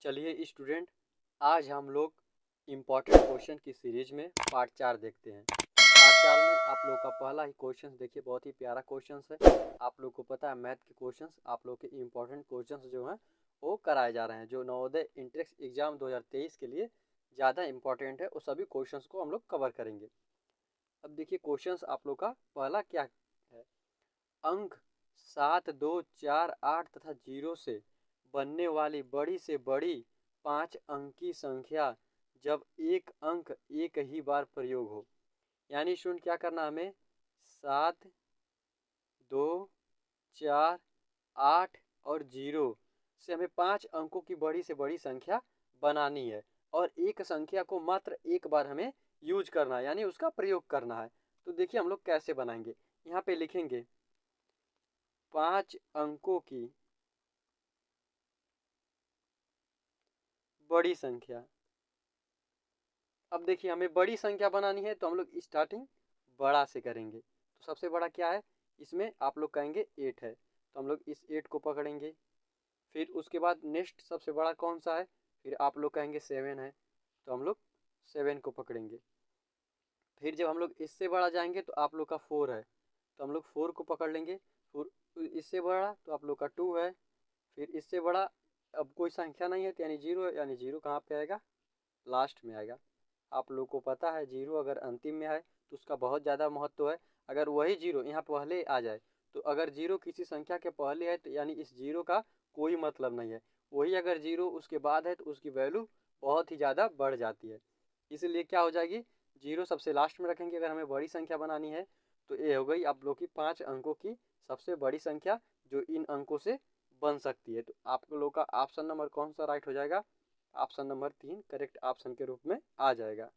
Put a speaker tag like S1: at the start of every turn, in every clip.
S1: चलिए स्टूडेंट, आज हम लोग इम्पॉर्टेंट क्वेश्चन की सीरीज में पार्ट 4 देखते हैं। पार्ट 4 में आप लोग का पहला ही क्वेश्चन देखिए, बहुत ही प्यारा क्वेश्चन है। आप लोग को पता है मैथ के क्वेश्चंस, आप लोग के इम्पॉर्टेंट क्वेश्चंस जो हैं वो कराए जा रहे हैं, जो नवोदय इंट्रेंस एग्जाम 2023 के लिए ज़्यादा इंपॉर्टेंट है। वो सभी क्वेश्चंस को हम लोग कवर करेंगे। अब देखिए क्वेश्चंस आप लोग का पहला क्या है। अंक 7, 2, 4, 8 तथा 0 से बनने वाली बड़ी से बड़ी 5 अंकी संख्या जब एक अंक एक ही बार प्रयोग हो। यानी स्टूडेंट क्या करना हमें, 7, 2, 4, 8 और 0 से हमें 5 अंकों की बड़ी से बड़ी संख्या बनानी है और एक संख्या को मात्र एक बार हमें यूज करना है, यानी उसका प्रयोग करना है। तो देखिए हम लोग कैसे बनाएंगे। यहाँ पे लिखेंगे 5 अंकों की बड़ी संख्या। अब देखिए हमें बड़ी संख्या बनानी है तो हम लोग स्टार्टिंग बड़ा से करेंगे। तो सबसे बड़ा क्या है, इसमें आप लोग कहेंगे 8 है, तो हम लोग इस 8 को पकड़ेंगे। फिर उसके बाद नेक्स्ट सबसे बड़ा कौन सा है, फिर आप लोग कहेंगे 7 है, तो हम लोग 7 को पकड़ेंगे। फिर जब हम लोग इससे बड़ा जाएंगे तो आप लोग का 4 है, तो हम लोग 4 को पकड़ लेंगे। फिर इससे बड़ा तो आप लोग का 2 है। फिर इससे बड़ा अब कोई संख्या नहीं है, तो यानी 0 है, यानी 0 कहाँ पे आएगा, लास्ट में आएगा। आप लोग को पता है 0 अगर अंतिम में है तो उसका बहुत ज़्यादा महत्व है। अगर वही 0 यहाँ पहले आ जाए, तो अगर 0 किसी संख्या के पहले है तो यानी इस 0 का कोई मतलब नहीं है। वही अगर 0 उसके बाद है तो उसकी वैल्यू बहुत ही ज़्यादा बढ़ जाती है। इसलिए क्या हो जाएगी, 0 सबसे लास्ट में रखेंगे अगर हमें बड़ी संख्या बनानी है। तो ये हो गई आप लोग की 5 अंकों की सबसे बड़ी संख्या जो इन अंकों से बन सकती है। तो आप लोग का ऑप्शन नंबर कौन सा राइट हो जाएगा, ऑप्शन नंबर 3 करेक्ट ऑप्शन के रूप में आ जाएगा।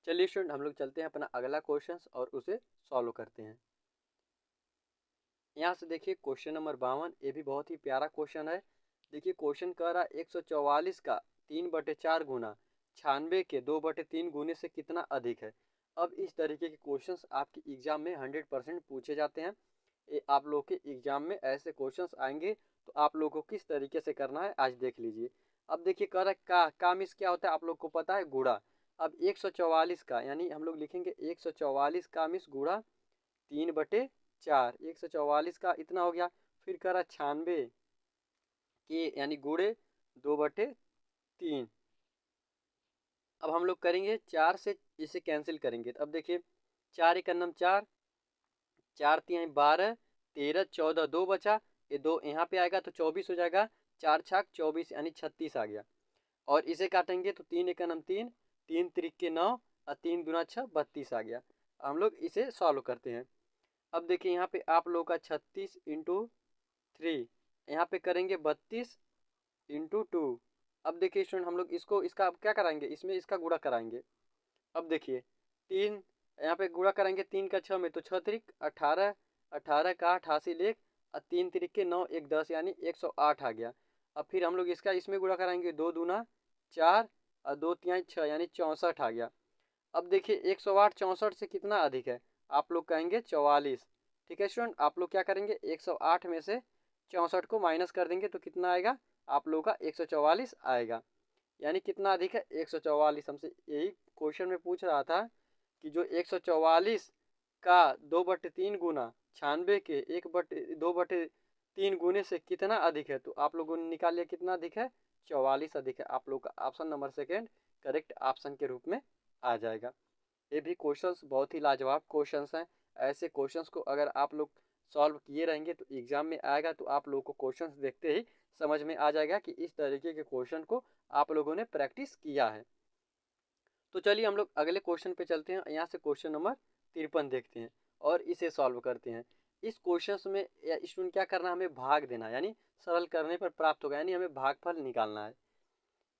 S1: चलिए स्टूडेंट, हम लोग चलते हैं अपना अगला क्वेश्चन और उसे सॉल्व करते हैं। यहाँ से देखिए क्वेश्चन नंबर 52, ये भी बहुत ही प्यारा क्वेश्चन है। देखिए क्वेश्चन कह रहा है 144 का 3/4 गुना 96 के 2/3 गुने से कितना अधिक है। अब इस तरीके के क्वेश्चंस आपके एग्जाम में 100% पूछे जाते हैं। आप लोग के एग्जाम में ऐसे क्वेश्चंस आएंगे, तो आप लोग को किस तरीके से करना है आज देख लीजिए। अब देखिए कह रहा है का मिस क्या होता है, आप लोग को पता है गुणा। अब 144 का यानी हम लोग लिखेंगे 144 का मिस गुणा 3/4। 144 का इतना हो गया। फिर कह रहा 96 के यानी गुणे 2/3। अब हम लोग करेंगे 4 से इसे कैंसिल करेंगे। अब देखिए 4 एक नम 4, 4 3 12, 13 14, 2 बचा, ये 2 यहाँ पे आएगा तो 24 हो जाएगा। 4 छाक 24 यानी 36 आ गया। और इसे काटेंगे तो 3 एक नम 3, 3 3 9 और 3 दूना 6 32 आ गया। हम लोग इसे सॉल्व करते हैं। अब देखिए यहाँ पे आप लोग का 36 इंटू 3, यहाँ पे करेंगे 32 इंटू 2। अब देखिए स्टूडेंट हम लोग इसको इसका अब क्या कराएंगे, इसमें इसका गुणा कराएंगे। अब देखिए 3 यहाँ पे गुणा कराएंगे, 3 का 6 में तो 6 3 18, 18 का 88 लेख और 3 3 9 1 10 यानी 108 आ गया। अब फिर हम लोग इसका इसमें गुणा कराएंगे, 2 दूना 4 और 2 3 6 यानी 64 आ गया। अब देखिए 108 64 से कितना अधिक है, आप लोग कहेंगे 44। ठीक है स्टूडेंट, आप लोग क्या करेंगे 108 में से 64 को माइनस कर देंगे तो कितना आएगा, आप लोग का 144 आएगा। यानी कितना अधिक है, 144। हमसे यही क्वेश्चन में पूछ रहा था कि जो 144 का 2/3 गुना 96 के 2/3 गुने से कितना अधिक है, तो आप लोगों ने निकाल लिया कितना अधिक है, 44 अधिक है। आप लोग का option number second correct option के रूप में आ जाएगा। ये भी क्वेश्चंस बहुत ही लाजवाब क्वेश्चंस हैं। ऐसे क्वेश्चंस को अगर आप लोग सॉल्व किए रहेंगे तो एग्जाम में आएगा तो आप लोगों को क्वेश्चंस देखते ही समझ में आ जाएगा कि इस तरीके के क्वेश्चन को आप लोगों ने प्रैक्टिस किया है। तो चलिए हम लोग अगले क्वेश्चन पे चलते हैं। यहाँ से क्वेश्चन नंबर 53 देखते हैं और इसे सॉल्व करते हैं। इस क्वेश्चन में स्टूडेंट क्या करना है, हमें भाग देना, यानी सरल करने पर प्राप्त होगा, यानी हमें भागफल निकालना है।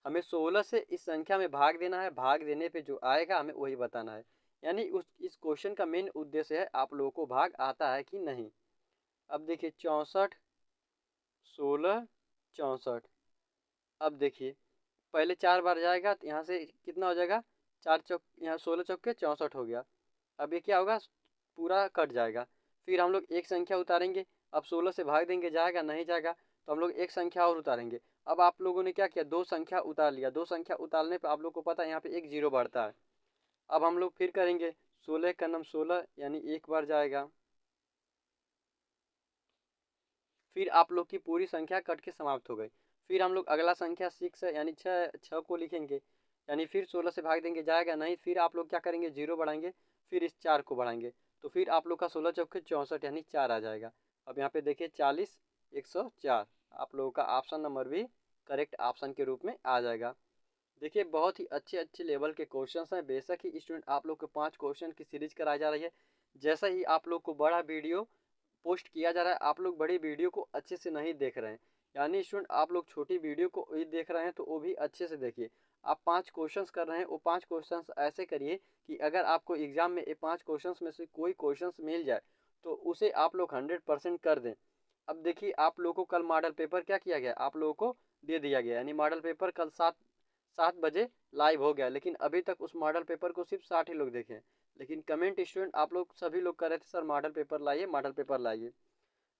S1: हमें 16 से इस संख्या में भाग देना है, भाग देने पे जो आएगा हमें वही बताना है। यानी इस क्वेश्चन का मेन उद्देश्य है आप लोगों को भाग आता है कि नहीं। अब देखिए 64 16 64। अब देखिए पहले 4 बार जाएगा तो यहाँ से कितना हो जाएगा, 4 चौक यहाँ 16 चौके 64 हो गया। अब ये क्या होगा, पूरा कट जाएगा। फिर हम लोग एक संख्या उतारेंगे। अब 16 से भाग देंगे, जाएगा नहीं जाएगा, तो हम लोग एक संख्या और उतारेंगे। अब आप लोगों ने क्या किया, दो संख्या उतार लिया, दो संख्या उतारने पर आप लोग को पता है यहाँ पे एक जीरो बढ़ता है। अब हम लोग फिर करेंगे 16 का नम 16 यानी एक बार जाएगा, फिर आप लोग की पूरी संख्या कट के समाप्त हो गई। फिर हम लोग अगला संख्या 6 है यानी छः को लिखेंगे, यानी फिर 16 से भाग देंगे, जाएगा नहीं। फिर आप लोग क्या करेंगे, जीरो बढ़ाएंगे, फिर इस 4 को बढ़ाएंगे, तो फिर आप लोग का 16 चौके 64 यानी 4 आ जाएगा। अब यहाँ पे देखिए 40 104, आप लोगों का ऑप्शन नंबर भी करेक्ट ऑप्शन के रूप में आ जाएगा। देखिए बहुत ही अच्छे अच्छे लेवल के क्वेश्चंस हैं। बेशक ही स्टूडेंट आप लोग को 5 क्वेश्चन की सीरीज कराई जा रही है। जैसा ही आप लोग को बड़ा वीडियो पोस्ट किया जा रहा है, आप लोग बड़ी वीडियो को अच्छे से नहीं देख रहे हैं, यानी स्टूडेंट आप लोग छोटी वीडियो को भी देख रहे हैं तो वो भी अच्छे से देखिए। आप 5 क्वेश्चंस कर रहे हैं, वो 5 क्वेश्चंस ऐसे करिए कि अगर आपको एग्जाम में ये 5 क्वेश्चंस में से कोई क्वेश्चंस मिल जाए तो उसे आप लोग 100% कर दें। अब देखिए आप लोगों को कल मॉडल पेपर क्या किया गया, आप लोगों को दे दिया गया, यानी मॉडल पेपर कल 7 बजे लाइव हो गया, लेकिन अभी तक उस मॉडल पेपर को सिर्फ 60 ही लोग देखे हैं। लेकिन कमेंट स्टूडेंट आप लोग सभी लोग कर रहे थे सर मॉडल पेपर लाइए, मॉडल पेपर लाइए,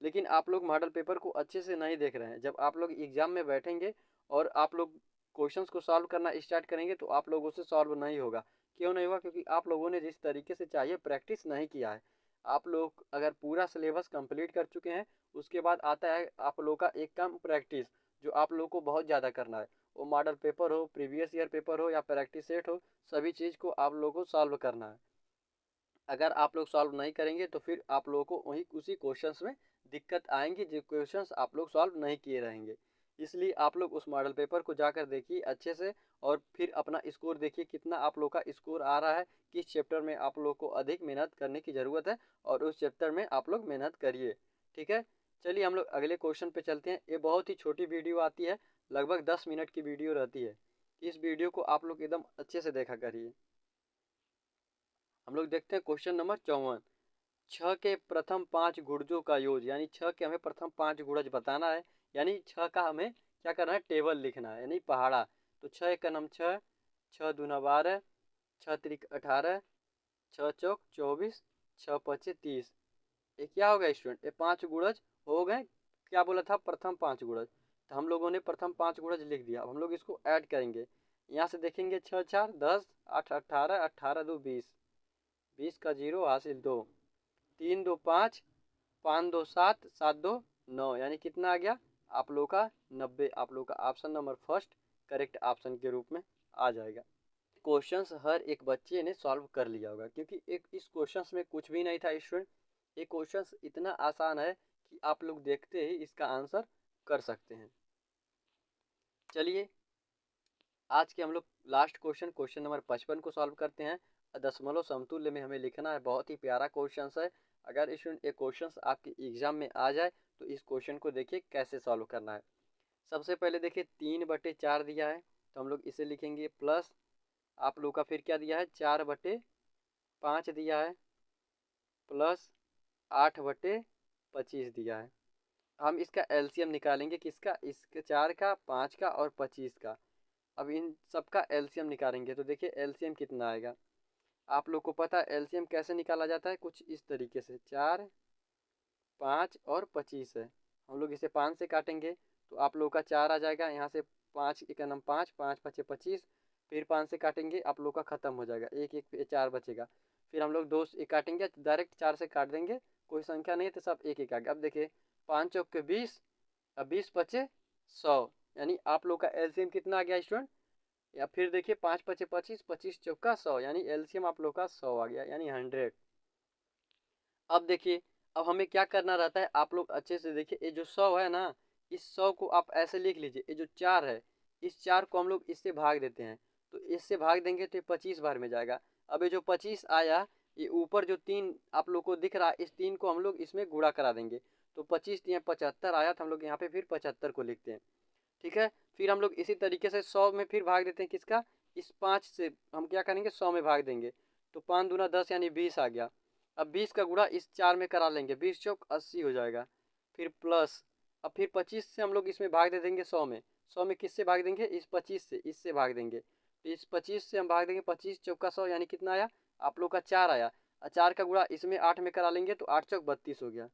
S1: लेकिन आप लोग मॉडल पेपर को अच्छे से नहीं देख रहे हैं। जब आप लोग एग्जाम में बैठेंगे और आप लोग क्वेश्चंस को सॉल्व करना स्टार्ट करेंगे तो आप लोगों से सॉल्व नहीं होगा। क्यों नहीं होगा, क्योंकि आप लोगों ने जिस तरीके से चाहिए प्रैक्टिस नहीं किया है। आप लोग अगर पूरा सिलेबस कंप्लीट कर चुके हैं, उसके बाद आता है आप लोग का एक काम प्रैक्टिस, जो आप लोग को बहुत ज़्यादा करना है। वो मॉडल पेपर हो, प्रीवियस ईयर पेपर हो या प्रैक्टिस सेट हो, सभी चीज़ को आप लोगों को सॉल्व करना है। अगर आप लोग सॉल्व नहीं करेंगे तो फिर आप लोगों को वही उसी क्वेश्चंस में दिक्कत आएंगी जो क्वेश्चंस आप लोग सॉल्व नहीं किए रहेंगे। इसलिए आप लोग उस मॉडल पेपर को जाकर देखिए अच्छे से, और फिर अपना स्कोर देखिए कितना आप लोग का स्कोर आ रहा है, किस चैप्टर में आप लोग को अधिक मेहनत करने की ज़रूरत है, और उस चैप्टर में आप लोग मेहनत करिए। ठीक है, चलिए हम लोग अगले क्वेश्चन पे चलते हैं। ये बहुत ही छोटी वीडियो आती है, लगभग 10 मिनट की वीडियो रहती है। इस वीडियो को आप लोग एकदम अच्छे से देखा करिए। हम लोग देखते हैं क्वेश्चन नंबर 54। छः के प्रथम 5 गुणजों का योग, यानी छः के हमें प्रथम 5 गुणज बताना है, यानी छः का हमें क्या करना है, टेबल लिखना है, यानी पहाड़ा। तो छः का नाम 6, 6 दूना 12, 6 त्रिक 18, 6 चौक 24, 6 पचे 30। ये क्या हो गया स्टूडेंट, ये 5 गुणज हो गए। क्या बोला था, प्रथम 5 गुणज, तो हम लोगों ने प्रथम 5 गुणज लिख दिया। अब हम लोग इसको ऐड करेंगे, यहाँ से देखेंगे 6 4 10, 8 18, 18 2 20, 20 का जीरो हासिल 2, 3 2 5, 5 2 7, 7 2 9, यानी कितना आ गया आप लोग का 90। आप लोग का option number first correct option के रूप में आ जाएगा। क्वेश्चंस हर एक बच्चे ने सॉल्व कर लिया होगा, क्योंकि एक इस क्वेश्चंस में कुछ भी नहीं था स्टूडेंट। ये क्वेश्चंस इतना आसान है कि आप लोग देखते ही इसका आंसर कर सकते हैं। चलिए आज के हम लोग लास्ट क्वेश्चन, क्वेश्चन नंबर 55 को सॉल्व करते हैं। दशमलव समतुल्य में हमें लिखना है, बहुत ही प्यारा क्वेश्चन है। अगर स्टूडेंट ये क्वेश्चन आपके एग्जाम में आ जाए तो इस क्वेश्चन को देखिए कैसे सॉल्व करना है। सबसे पहले देखिए 3/4 दिया है, तो हम लोग इसे लिखेंगे प्लस, आप लोग का फिर क्या दिया है 4/5 दिया है, प्लस 8/25 दिया है। हम इसका एलसीएम निकालेंगे, किसका, इसके 4 का, 5 का और 25 का। अब इन सब का एलसीएम निकालेंगे तो देखिए एलसीएम कितना आएगा। आप लोग को पता है एलसीएम कैसे निकाला जाता है, कुछ इस तरीके से, 4 5 और 25 है। हम लोग इसे 5 से काटेंगे तो आप लोग का 4 आ जाएगा, यहाँ से 5 एक नम 5, 5 5 25, फिर 5 से काटेंगे आप लोग का ख़त्म हो जाएगा, एक एक 4 बचेगा। फिर हम लोग 2 से काटेंगे, डायरेक्ट 4 से काट देंगे, कोई संख्या नहीं तो सब एक एक आ गया। अब देखिए 5 चौक के 20, अब 20 बचे 100, यानी आप लोग का एलसीएम कितना आ गया स्टूडेंट। या फिर देखिए 5 पचे 25, 25 चौका 100, यानी एलसीएम आप लोग का 100 आ गया, यानी 100। अब देखिए अब हमें क्या करना रहता है, आप लोग अच्छे से देखिए, ये जो 100 है ना, इस 100 को आप ऐसे लिख लीजिए, ये जो 4 है, इस 4 को हम लोग इससे भाग देते हैं, तो इससे भाग देंगे तो 25 बार में जाएगा। अब ये जो 25 आया, ये ऊपर जो 3 आप लोग को दिख रहा है, इस 3 को हम लोग इसमें गुणा करा देंगे, तो 25 3 75 आया, तो हम लोग यहाँ पे फिर 75 को लिखते हैं। ठीक है, फिर हम लोग इसी तरीके से 100 में फिर भाग देते हैं, किसका, इस 5 से हम क्या करेंगे 100 में भाग देंगे, तो 5 दूना 10 यानी 20 आ गया। अब 20 का गुणा इस 4 में करा लेंगे, 20 चौक 80 हो जाएगा, फिर प्लस, अब फिर 25 से हम लोग इसमें भाग दे देंगे 100 में, 100 में किससे भाग देंगे, इस 25 से, इससे भाग देंगे, तो इस 25 से हम भाग देंगे, 25 चौका 100, यानी कितना आया आप लोग का 4 आया, और 4 का गुणा इसमें 8 में करा लेंगे तो 8 चौक 32 हो गया।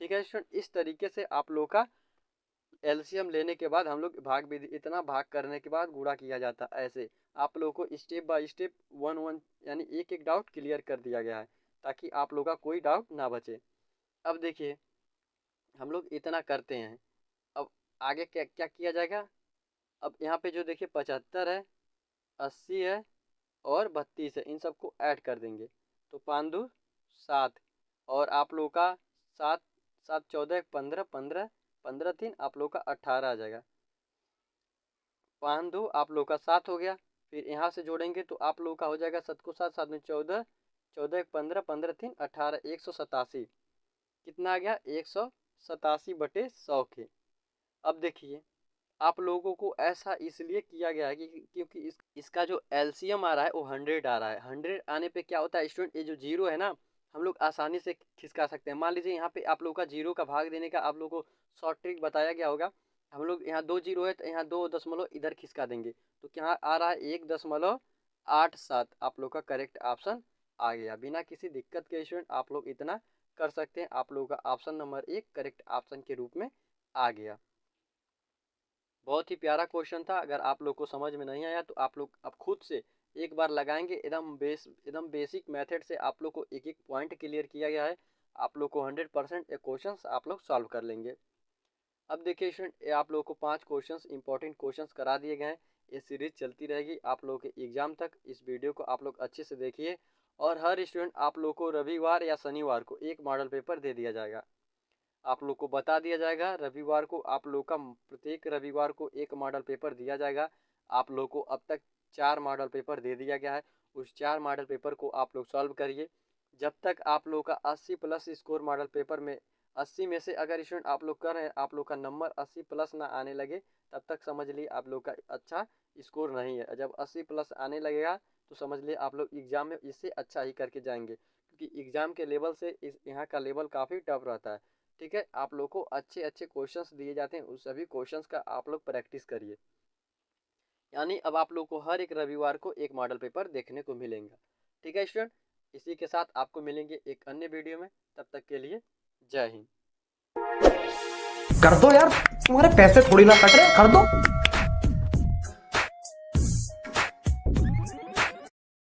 S1: ठीक है स्टूडेंट, इस तरीके से आप लोग का एलसीएम लेने के बाद हम लोग भाग विधि, इतना भाग करने के बाद गुणा किया जाता है। ऐसे आप लोगों को step by step one one यानी एक एक डाउट क्लियर कर दिया गया है ताकि आप लोगों का कोई डाउट ना बचे। अब देखिए हम लोग इतना करते हैं, अब आगे क्या क्या किया जाएगा। अब यहाँ पे जो देखिए 75 है, 80 है और 32 है, इन सबको ऐड कर देंगे तो 5 2 7 और आप लोगों का 7 7 14 15 15 15 3 आप लोग का 18 आ जाएगा। 5 2 आप लोग का 7 हो गया। फिर यहाँ से जोड़ेंगे तो आप लोग का हो जाएगा 7 को 7 7 में 14 14 15 15 3 18 187। कितना आ गया 187/100 के। अब देखिए आप लोगों को ऐसा इसलिए किया गया है कि क्योंकि इसका जो एलसीएम आ रहा है वो 100 आ रहा है। 100 आने पे क्या होता है स्टूडेंट, ये जो जीरो है ना हम लोग आसानी से खिसका सकते हैं। मान लीजिए यहाँ पे आप लोग का जीरो का भाग देने का आप लोग को शॉर्ट ट्रिक बताया गया होगा। हम लोग यहाँ 2 जीरो है तो यहाँ 2 दशमलव इधर खिसका देंगे तो क्या आ रहा है 1.87। आप लोग का करेक्ट ऑप्शन आ गया। बिना किसी दिक्कत के स्टूडेंट आप लोग इतना कर सकते हैं। आप लोगों का ऑप्शन नंबर 1 करेक्ट ऑप्शन के रूप में आ गया। बहुत ही प्यारा क्वेश्चन था। अगर आप लोग को समझ में नहीं आया तो आप लोग अब खुद से एक बार लगाएंगे। एकदम बेसिक मेथड से आप लोग को एक एक पॉइंट क्लियर किया गया है। आप लोग को 100% ये क्वेश्चन आप लोग सॉल्व कर लेंगे। अब देखिए स्टूडेंट आप लोग को 5 क्वेश्चंस इंपॉर्टेंट क्वेश्चंस करा दिए गए हैं। ये सीरीज चलती रहेगी आप लोग के एग्जाम तक। इस वीडियो को आप लोग अच्छे से देखिए और हर स्टूडेंट आप लोग को रविवार या शनिवार को एक मॉडल पेपर दे दिया जाएगा। आप लोग को बता दिया जाएगा रविवार को आप लोग का प्रत्येक रविवार को एक मॉडल पेपर दिया जाएगा। आप लोग को अब तक 4 मॉडल पेपर दे दिया गया है। उस 4 मॉडल पेपर को आप लोग सॉल्व करिए। जब तक आप लोग का 80 प्लस स्कोर मॉडल पेपर में 80 में से अगर स्टूडेंट आप लोग कर रहे हैं आप लोग का नंबर 80 प्लस ना आने लगे तब तक समझ लिए आप लोग का अच्छा स्कोर नहीं है। जब 80 प्लस आने लगेगा तो समझ लिए आप लोग एग्ज़ाम में इससे अच्छा ही करके जाएंगे, क्योंकि एग्ज़ाम के लेवल से इस यहाँ का लेवल काफ़ी टफ रहता है। ठीक है, आप लोग को अच्छे अच्छे क्वेश्चंस दिए जाते हैं, उस सभी क्वेश्चंस का आप लोग प्रैक्टिस करिए। यानी अब आप लोग को हर एक रविवार को एक मॉडल पेपर देखने को मिलेगा। ठीक है स्टूडेंट, इसी के साथ आपको मिलेंगे एक अन्य वीडियो में। तब तक के लिए जय हिंद।
S2: कर दो यार, तुम्हारे पैसे थोड़ी ना कट रहे, कर दो।